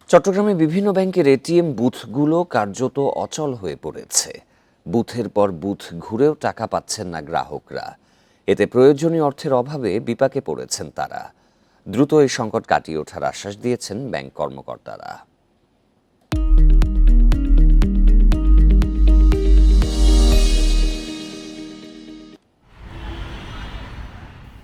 চট্টগ্রামে বিভিন্ন ব্যাংকের এটিএম বুথগুলো কার্যত অচল হয়ে পড়েছে। বুথের পর বুথ ঘুরেও টাকা পাচ্ছেন না গ্রাহকরা। এতে প্রয়োজনীয় অর্থের অভাবে বিপাকে পড়েছেন তারা। দ্রুত এই সংকট কাটিয়ে ওঠার আশ্বাস দিয়েছেন ব্যাংক কর্মকর্তারা।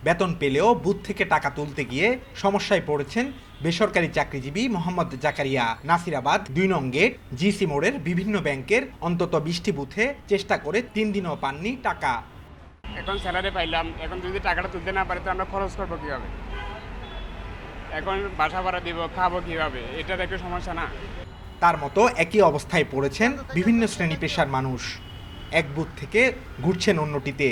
বেতন পেলেও বুথ থেকে টাকা তুলতে গিয়ে সমস্যায় পড়েছেন বেসরকারি চাকরিজীবী মোহাম্মদ জাকারিয়া। নাসিরাবাদ ২ নং গেট, জিসি মোড়ের বিভিন্ন ব্যাংকের অন্তত ২০টি বুথে চেষ্টা করে ৩ দিনও পাননি টাকা। এখন স্যালারি পাইলাম, এখন যদি টাকাটা তুলতে না পারি তো আমরা খরচ করবো কীভাবে? এখন বাসা ভাড়া দিব, খাবো কীভাবে? এটার একটা সমস্যা না? তার মতো একই অবস্থায় পড়েছেন বিভিন্ন শ্রেণী পেশার মানুষ। এক বুথ থেকে ঘুরছেন অন্যটিতে।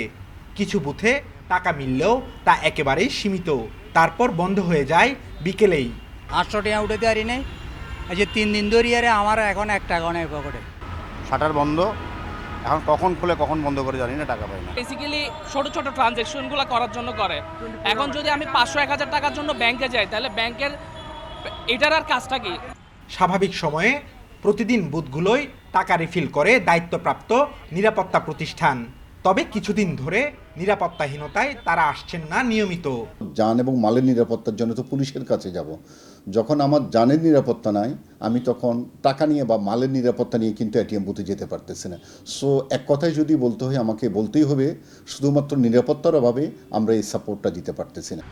কিছু বুথে টাকা মিললেও তা একেবারেই সীমিত, তারপর বন্ধ হয়ে যায় বিকেলেই। 800 টাকা উঠে দেওয়ারই নেই। এই যে 3 দিন ধরে আরে আমার এখন 1 টাকাও নেই পকেটে। শাটার বন্ধ, এখন কখন খুলে কখন বন্ধ করে জানি না, টাকা পাই না। বেসিক্যালি ছোট ছোট ট্রানজ্যাকশনগুলো করার জন্য করে। এখন যদি আমি 500-1000 টাকার জন্য ব্যাংকে যাই, তাহলে ব্যাংকের এটার আর কাজটা কি? স্বাভাবিক সময়ে প্রতিদিন বুথগুলোয় টাকা রিফিল করে দায়িত্বপ্রাপ্ত নিরাপত্তা প্রতিষ্ঠান। তবে কিছুদিন ধরে নিরাপত্তাহীনতায় তারা আসছেন না নিয়মিত। যান এবং মালের নিরাপত্তার জন্য তো পুলিশের কাছে যাব। যখন আমার জানের নিরাপত্তা নাই, আমি তখন টাকা নিয়ে বা মালের নিরাপত্তা নিয়ে কিন্তু এটিএম বুথে যেতে পারতেছি না। সো এক কথায় যদি বলতে হয়, আমাকে বলতেই হবে শুধুমাত্র নিরাপত্তার অভাবে আমরা এই সাপোর্টটা দিতে পারতেছি না।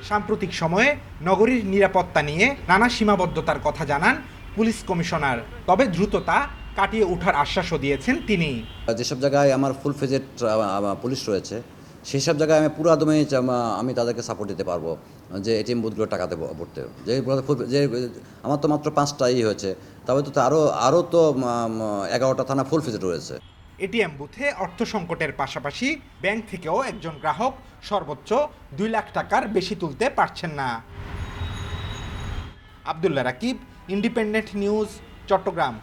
সাম্প্রতিক সময়ে নগরীর নিরাপত্তা নিয়ে নানা সীমাবদ্ধতার কথা জানান পুলিশ কমিশনার। তবে দ্রুততা কাটিয়ে ওঠার আশ্বাসও দিয়েছেন তিনি। যেসব জায়গায় আমার ফুল ফেজেড পুলিশ রয়েছে, সেই সব জায়গায় আমি পুরো দমে আমি তাদেরকে সাপোর্ট দিতে পারবো, যে এটিএম বুথগুলো টাকা দেবো ভরতে। যে আমার তো মাত্র 5টাই হয়েছে, তবে তো আরও তো 11টা থানা ফুল ফেজেড রয়েছে। এটিএম বুথে অর্থ সংকটের পাশাপাশি ব্যাংক থেকেও একজন গ্রাহক সর্বোচ্চ 2 লাখ টাকার বেশি তুলতে পারছেন না। Abdullah Rakib, Independent News, Chittagong.